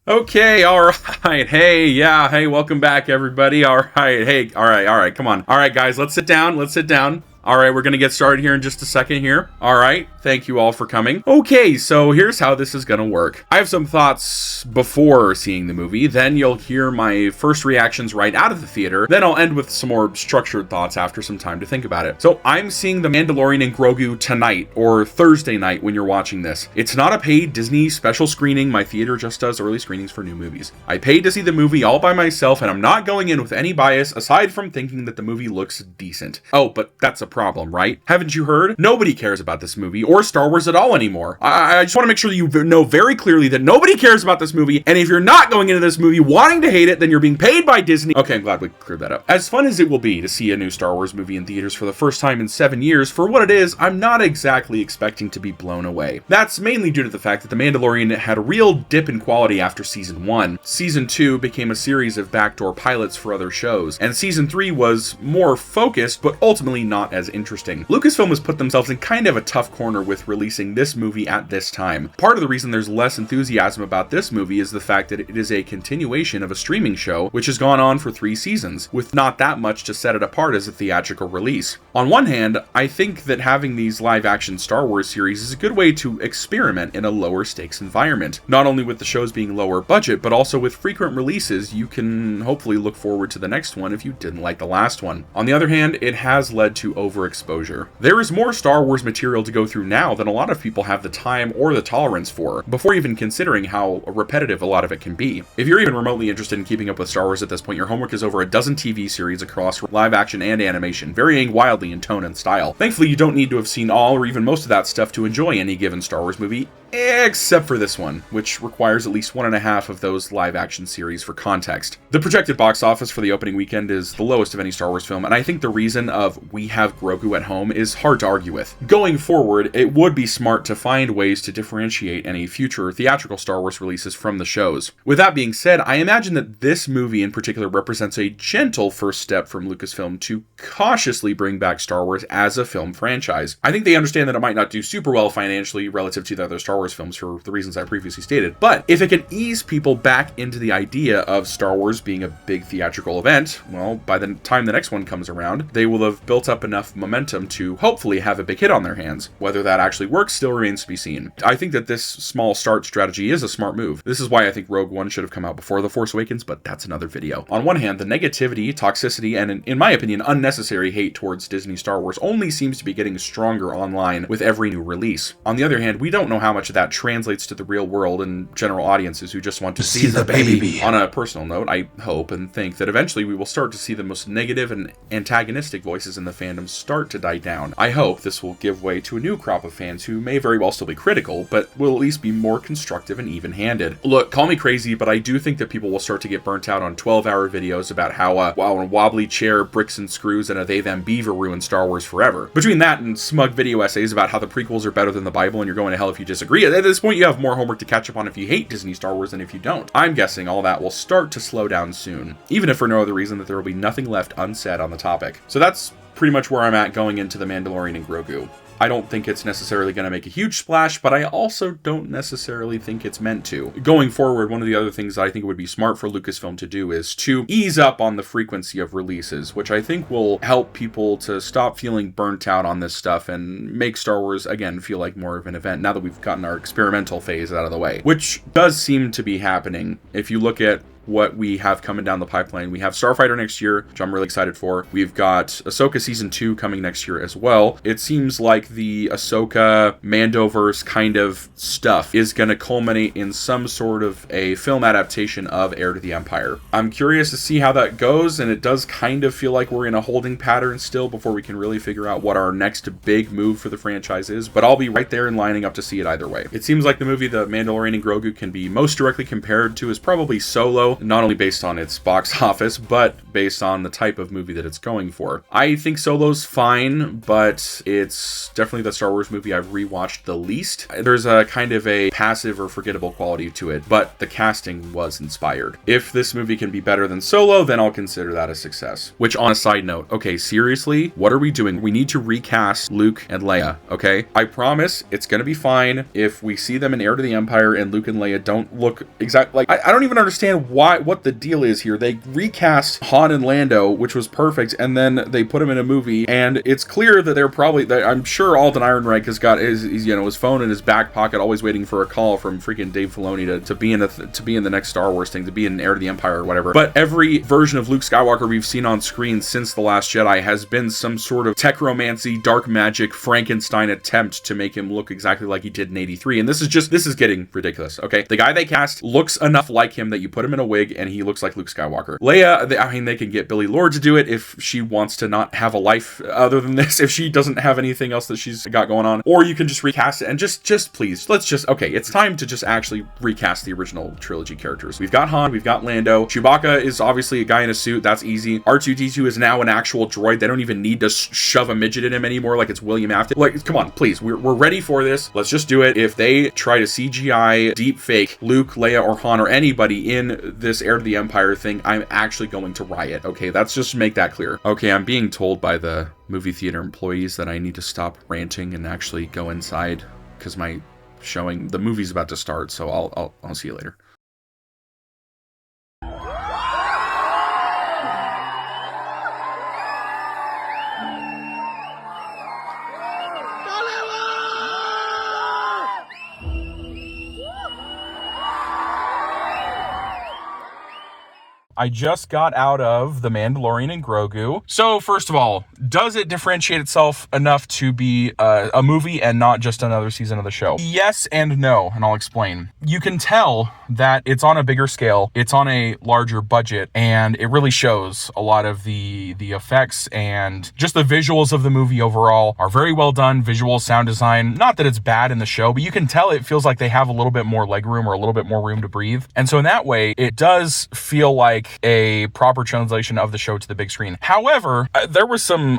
Okay, all right. Hey, yeah, hey, welcome back, everybody. All right, hey, all right, come on. All right, guys, let's sit down. All right, we're going to get started here in just a second here. All right, thank you all for coming. Okay, so here's how this is going to work. I have some thoughts before seeing the movie, then you'll hear my first reactions right out of the theater, then I'll end with some more structured thoughts after some time to think about it. So I'm seeing The Mandalorian and Grogu tonight, or Thursday night when you're watching this. It's not a paid Disney special screening. My theater just does early screenings for new movies. I paid to see the movie all by myself, and I'm not going in with any bias aside from thinking that the movie looks decent. Oh, but that's a problem, right? Haven't you heard? Nobody cares about this movie or Star Wars at all anymore. I just want to make sure that you know very clearly that nobody cares about this movie, and if you're not going into this movie wanting to hate it, then you're being paid by Disney. Okay, I'm glad we cleared that up. As fun as it will be to see a new Star Wars movie in theaters for the first time in 7 years, for what it is, I'm not exactly expecting to be blown away. That's mainly due to the fact that The Mandalorian had a real dip in quality after Season 1. Season 2 became a series of backdoor pilots for other shows, and Season 3 was more focused, but ultimately not as interesting. Lucasfilm has put themselves in kind of a tough corner with releasing this movie at this time. Part of the reason there's less enthusiasm about this movie is the fact that it is a continuation of a streaming show which has gone on for 3 seasons, with not that much to set it apart as a theatrical release. On one hand, I think that having these live-action Star Wars series is a good way to experiment in a lower stakes environment. Not only with the shows being lower budget, but also with frequent releases, you can hopefully look forward to the next one if you didn't like the last one. On the other hand, it has led to overexposure. There is more Star Wars material to go through now than a lot of people have the time or the tolerance for, before even considering how repetitive a lot of it can be. If you're even remotely interested in keeping up with Star Wars at this point, your homework is over a dozen TV series across live action and animation, varying wildly in tone and style. Thankfully, you don't need to have seen all or even most of that stuff to enjoy any given Star Wars movie, except for this one, which requires at least 1.5 of those live-action series for context. The projected box office for the opening weekend is the lowest of any Star Wars film, and I think the reason of we have Grogu at home is hard to argue with. Going forward, it would be smart to find ways to differentiate any future theatrical Star Wars releases from the shows. With that being said, I imagine that this movie in particular represents a gentle first step from Lucasfilm to cautiously bring back Star Wars as a film franchise. I think they understand that it might not do super well financially relative to the other Star Wars films for the reasons I previously stated, but if it can ease people back into the idea of Star Wars being a big theatrical event, well, by the time the next one comes around, they will have built up enough momentum to hopefully have a big hit on their hands. Whether that actually works still remains to be seen. I think that this small start strategy is a smart move. This is why I think Rogue One should have come out before The Force Awakens, but that's another video. On one hand, the negativity, toxicity, and in my opinion, unnecessary hate towards Disney Star Wars only seems to be getting stronger online with every new release. On the other hand, we don't know how much of that translates to the real world and general audiences who just want to see the baby. On a personal note, I hope and think that eventually we will start to see the most negative and antagonistic voices in the fandom start to die down. I hope this will give way to a new crop of fans who may very well still be critical, but will at least be more constructive and even-handed. Look, call me crazy, but I do think that people will start to get burnt out on 12-hour videos about how a wobbly chair, bricks and screws, and a they-them beaver ruined Star Wars forever. Between that and smug video essays about how the prequels are better than the Bible and you're going to hell if you disagree, at this point you have more homework to catch up on if you hate Disney Star Wars than if you don't. I'm guessing all that will start to slow down soon, even if for no other reason that there will be nothing left unsaid on the topic. So that's pretty much where I'm at going into The Mandalorian and Grogu. I don't think it's necessarily going to make a huge splash, but I also don't necessarily think it's meant to. Going forward, one of the other things that I think it would be smart for Lucasfilm to do is to ease up on the frequency of releases, which I think will help people to stop feeling burnt out on this stuff and make Star Wars, again, feel like more of an event now that we've gotten our experimental phase out of the way, which does seem to be happening. If you look at what we have coming down the pipeline. We have Starfighter next year, which I'm really excited for. We've got Ahsoka Season 2 coming next year as well. It seems like the Ahsoka Mandoverse kind of stuff is going to culminate in some sort of a film adaptation of Heir to the Empire. I'm curious to see how that goes, and it does kind of feel like we're in a holding pattern still before we can really figure out what our next big move for the franchise is, but I'll be right there and lining up to see it either way. It seems like the movie The Mandalorian and Grogu can be most directly compared to is probably Solo, not only based on its box office, but based on the type of movie that it's going for. I think Solo's fine, but it's definitely the Star Wars movie I've rewatched the least. There's a kind of a passive or forgettable quality to it, but the casting was inspired. If this movie can be better than Solo, then I'll consider that a success. Which, on a side note, okay, seriously, what are we doing? We need to recast Luke and Leia, okay? I promise it's gonna be fine if we see them in Heir to the Empire and Luke and Leia don't look exactly like... I don't even understand what the deal is here. They recast Han and Lando, which was perfect, and then they put them in a movie, and it's clear that they're probably... I'm sure Alden Ehrenreich has got his phone in his back pocket, always waiting for a call from freaking Dave Filoni to be in the next Star Wars thing, to be in Heir to the Empire or whatever. But every version of Luke Skywalker we've seen on screen since The Last Jedi has been some sort of techromancy, dark magic, Frankenstein attempt to make him look exactly like he did in 83. And this is getting ridiculous, okay? The guy they cast looks enough like him that you put him in a wig and he looks like Luke Skywalker. Leia, they can get Billie Lourd to do it if she wants to not have a life other than this, if she doesn't have anything else that she's got going on. Or you can just recast it and just please, okay, it's time to just actually recast the original trilogy characters. We've got Han, we've got Lando. Chewbacca is obviously a guy in a suit, that's easy. R2-D2 is now an actual droid. They don't even need to shove a midget in him anymore like it's William Afton. Like, come on, please, we're ready for this. Let's just do it. If they try to CGI deep fake Luke, Leia, or Han, or anybody in this Heir to the Empire thing, I'm actually going to riot, okay? Let's just make that clear. Okay, I'm being told by the movie theater employees that I need to stop ranting and actually go inside because the movie's about to start, so I'll see you later. I just got out of The Mandalorian and Grogu. So first of all, does it differentiate itself enough to be a movie and not just another season of the show? Yes and no, and I'll explain. You can tell that it's on a bigger scale, it's on a larger budget, and it really shows. A lot of the effects and just the visuals of the movie overall are very well done. Visual, sound design, not that it's bad in the show, but you can tell it feels like they have a little bit more legroom or a little bit more room to breathe. And so in that way, it does feel like a proper translation of the show to the big screen. However, there was some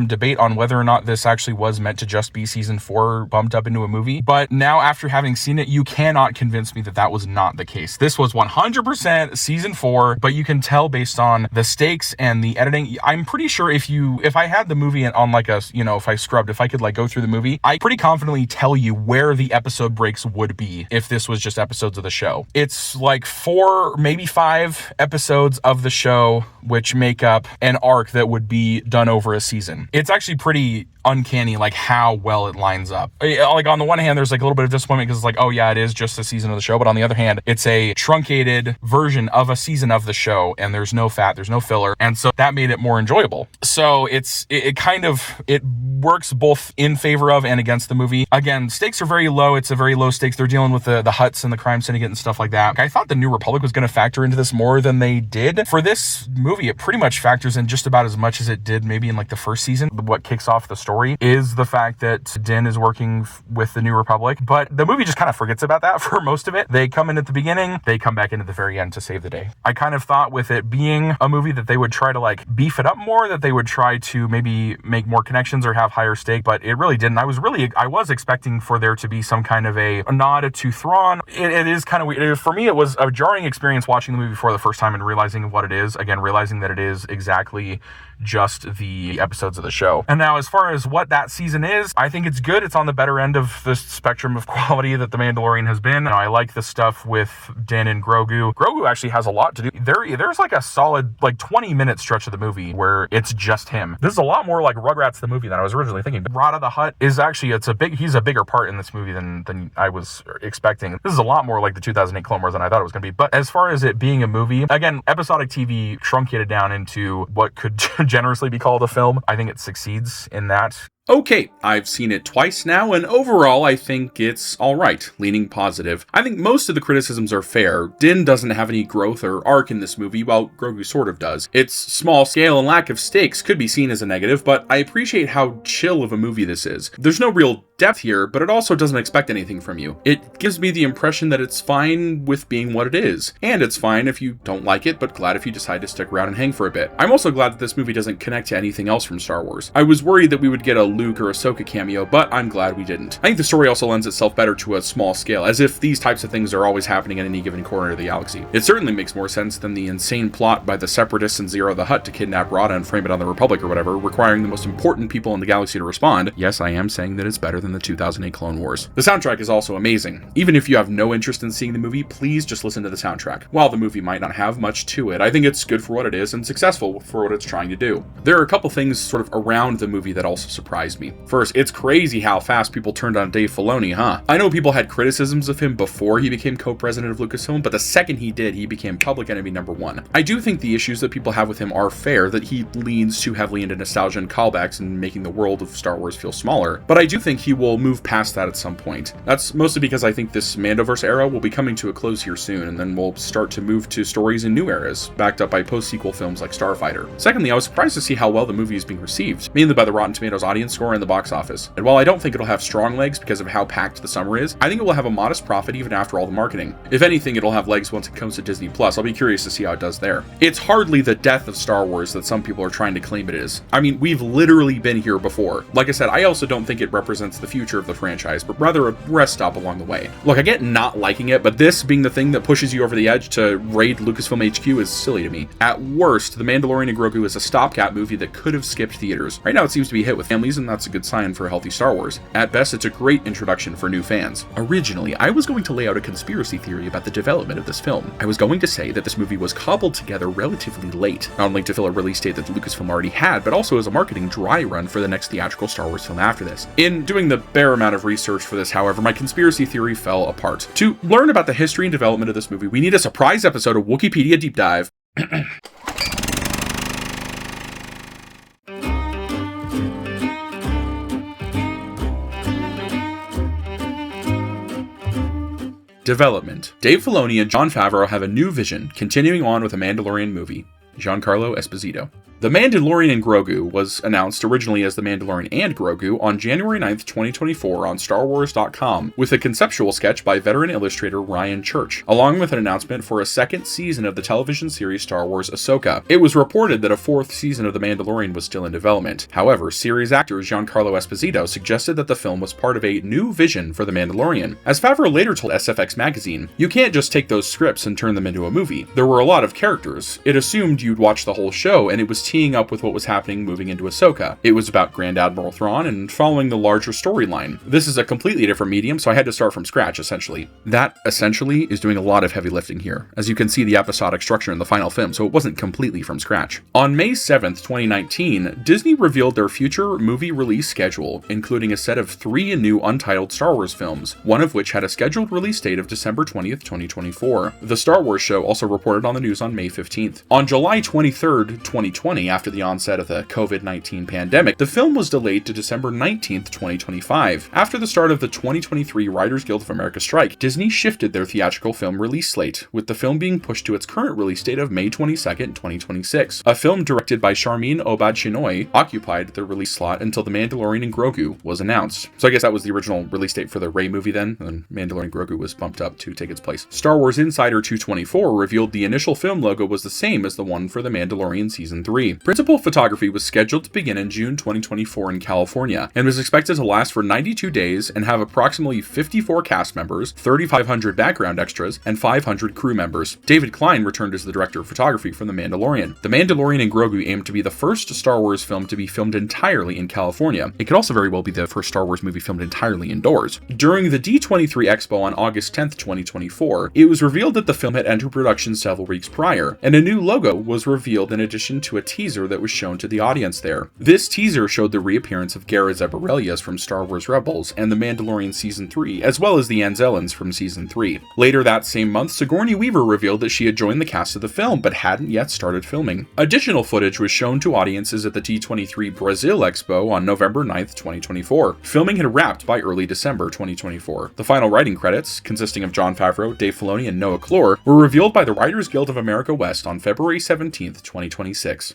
debate on whether or not this actually was meant to just be season 4 bumped up into a movie. But now, after having seen it, you cannot convince me that that was not the case. This was 100% season 4, but you can tell based on the stakes and the editing. I'm pretty sure if I had the movie on like a, if I could like go through the movie, I pretty confidently tell you where the episode breaks would be if this was just episodes of the show. It's like 4, maybe 5 episodes of the show, which make up an arc that would be done over a season. It's actually pretty uncanny, like how well it lines up. Like on the one hand, there's like a little bit of disappointment because it's like, oh yeah, it is just a season of the show. But on the other hand, it's a truncated version of a season of the show, and there's no fat, there's no filler, and so that made it more enjoyable. So it works both in favor of and against the movie. Again, stakes are very low. It's a very low stakes. They're dealing with the Hutts and the crime syndicate and stuff like that. I thought the New Republic was going to factor into this more than they did. For this movie, it pretty much factors in just about as much as it did maybe in like the first season. What kicks off the story is the fact that Din is working with the New Republic, but the movie just kind of forgets about that for most of it. They come in at the beginning, they come back in at the very end to save the day. I kind of thought with it being a movie that they would try to like beef it up more, that they would try to maybe make more connections or have higher stake, but it really didn't. I was expecting for there to be some kind of a nod to Thrawn. It is kind of weird. For me, it was a jarring experience watching the movie for the first time and realizing what it is. Again, realizing that it is exactly just the episodes of the show. And now, as far as what that season is, I think it's good. It's on the better end of the spectrum of quality that The Mandalorian has been. I like the stuff with Din and Grogu. Grogu actually has a lot to do. There's like a solid like 20-minute stretch of the movie where it's just him. This is a lot more like Rugrats the movie than I was originally thinking. Rada the Hutt is actually, he's a bigger part in this movie than I was expecting. This is a lot more like the 2008 Clone Wars than I thought it was going to be. But as far as it being a movie, again, episodic TV truncated down into what could generously be called a film. I think it succeeds in that. Okay, I've seen it twice now, and overall I think it's alright, leaning positive. I think most of the criticisms are fair. Din doesn't have any growth or arc in this movie, while Grogu sort of does. Its small scale and lack of stakes could be seen as a negative, but I appreciate how chill of a movie this is. There's no real depth here, but it also doesn't expect anything from you. It gives me the impression that it's fine with being what it is, and it's fine if you don't like it, but glad if you decide to stick around and hang for a bit. I'm also glad that this movie doesn't connect to anything else from Star Wars. I was worried that we would get a Luke or Ahsoka cameo, but I'm glad we didn't. I think the story also lends itself better to a small scale, as if these types of things are always happening in any given corner of the galaxy. It certainly makes more sense than the insane plot by the Separatists and Zero the Hutt to kidnap Rada and frame it on the Republic or whatever, requiring the most important people in the galaxy to respond. Yes, I am saying that it's better than the 2008 Clone Wars. The soundtrack is also amazing. Even if you have no interest in seeing the movie, please just listen to the soundtrack. While the movie might not have much to it, I think it's good for what it is and successful for what it's trying to do. There are a couple things sort of around the movie that also surprised me. First, it's crazy how fast people turned on Dave Filoni, huh? I know people had criticisms of him before he became co-president of Lucasfilm, but the second he did, he became public enemy number one. I do think the issues that people have with him are fair, that he leans too heavily into nostalgia and callbacks and making the world of Star Wars feel smaller, but I do think he will move past that at some point. That's mostly because I think this Mandoverse era will be coming to a close here soon, and then we'll start to move to stories in new eras, backed up by post-sequel films like Starfighter. Secondly, I was surprised to see how well the movie is being received, mainly by the Rotten Tomatoes audience score and the box office. And while I don't think it'll have strong legs because of how packed the summer is, I think it will have a modest profit even after all the marketing. If anything, it'll have legs once it comes to Disney Plus. I'll be curious to see how it does there. It's hardly the death of Star Wars that some people are trying to claim it is. I mean, we've literally been here before. Like I said, I also don't think it represents the future of the franchise, but rather a rest stop along the way. Look, I get not liking it, but this being the thing that pushes you over the edge to raid Lucasfilm HQ is silly to me. At worst, The Mandalorian and Grogu is a stopgap movie that could have skipped theaters. Right now it seems to be hit with families, and that's a good sign for a healthy Star Wars. At best, it's a great introduction for new fans. Originally, I was going to lay out a conspiracy theory about the development of this film. I was going to say that this movie was cobbled together relatively late, not only to fill a release date that Lucasfilm already had, but also as a marketing dry run for the next theatrical Star Wars film after this. In doing the bare amount of research for this, however, my conspiracy theory fell apart. To learn about the history and development of this movie, we need a surprise episode of Wikipedia Deep Dive. Development. Dave Filoni and Jon Favreau have a new vision, continuing on with a Mandalorian movie. Giancarlo Esposito. The Mandalorian and Grogu was announced originally as The Mandalorian and Grogu on January 9th, 2024 on StarWars.com, with a conceptual sketch by veteran illustrator Ryan Church, along with an announcement for a second season of the television series Star Wars Ahsoka. It was reported that a fourth season of The Mandalorian was still in development. However, series actor Giancarlo Esposito suggested that the film was part of a new vision for The Mandalorian. As Favreau later told SFX magazine, "You can't just take those scripts and turn them into a movie. There were a lot of characters. It assumed you'd watch the whole show, and it was teeing up with what was happening moving into Ahsoka. It was about Grand Admiral Thrawn and following the larger storyline. This is a completely different medium, so I had to start from scratch, essentially." That, essentially, is doing a lot of heavy lifting here, as you can see the episodic structure in the final film, so it wasn't completely from scratch. On May 7th, 2019, Disney revealed their future movie release schedule, including a set of 3 new untitled Star Wars films, one of which had a scheduled release date of December 20th, 2024. The Star Wars show also reported on the news on May 15th. On July 23rd, 2020, after the onset of the COVID-19 pandemic, the film was delayed to December 19th, 2025. After the start of the 2023 Writers Guild of America strike, Disney shifted their theatrical film release slate, with the film being pushed to its current release date of May 22nd, 2026. A film directed by Sharmeen Obaid-Chinoy occupied the release slot until The Mandalorian and Grogu was announced. So I guess that was the original release date for the Rey movie then, and Mandalorian Grogu was bumped up to take its place. Star Wars Insider 224 revealed the initial film logo was the same as the one for The Mandalorian Season 3. Principal photography was scheduled to begin in June 2024 in California, and was expected to last for 92 days and have approximately 54 cast members, 3,500 background extras, and 500 crew members. David Klein returned as the director of photography for The Mandalorian. The Mandalorian and Grogu aimed to be the first Star Wars film to be filmed entirely in California. It could also very well be the first Star Wars movie filmed entirely indoors. During the D23 Expo on August 10th, 2024, it was revealed that the film had entered production several weeks prior, and a new logo was revealed in addition to a teaser that was shown to the audience there. This teaser showed the reappearance of Gara Zeb Orrelios from Star Wars Rebels and The Mandalorian Season 3, as well as the Anzellans from Season 3. Later that same month, Sigourney Weaver revealed that she had joined the cast of the film, but hadn't yet started filming. Additional footage was shown to audiences at the D23 Brazil Expo on November 9th, 2024. Filming had wrapped by early December 2024. The final writing credits, consisting of Jon Favreau, Dave Filoni, and Noah Clore, were revealed by the Writers Guild of America West on February 17th, 2026.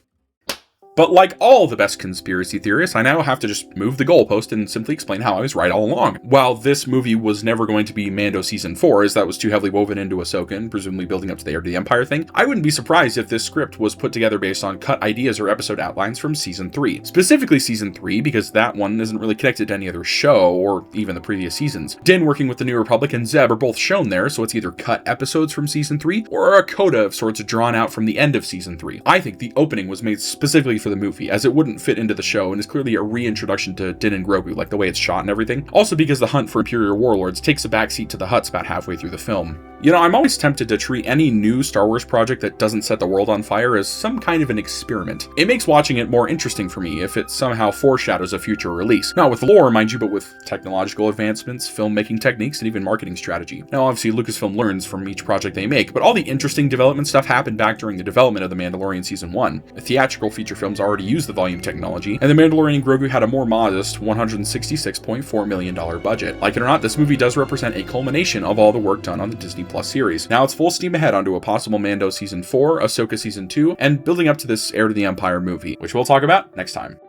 But like all the best conspiracy theorists, I now have to just move the goalpost and simply explain how I was right all along. While this movie was never going to be Mando Season 4, as that was too heavily woven into Ahsoka and presumably building up to the Heir to the Empire thing, I wouldn't be surprised if this script was put together based on cut ideas or episode outlines from Season 3. Specifically Season 3, because that one isn't really connected to any other show, or even the previous seasons. Din working with the New Republic and Zeb are both shown there, so it's either cut episodes from Season 3, or a coda of sorts drawn out from the end of Season 3. I think the opening was made specifically for the movie, as it wouldn't fit into the show and is clearly a reintroduction to Din and Grogu, like the way it's shot and everything. Also because the hunt for Imperial warlords takes a backseat to the Hutts about halfway through the film. You know, I'm always tempted to treat any new Star Wars project that doesn't set the world on fire as some kind of an experiment. It makes watching it more interesting for me if it somehow foreshadows a future release. Not with lore, mind you, but with technological advancements, filmmaking techniques, and even marketing strategy. Now, obviously, Lucasfilm learns from each project they make, but all the interesting development stuff happened back during the development of The Mandalorian Season 1. The theatrical feature films already used the volume technology, and The Mandalorian and Grogu had a more modest $166.4 million budget. Like it or not, this movie does represent a culmination of all the work done on the Disney Plus series. Now it's full steam ahead onto a possible Mando Season 4, Ahsoka Season 2, and building up to this Heir to the Empire movie, which we'll talk about next time.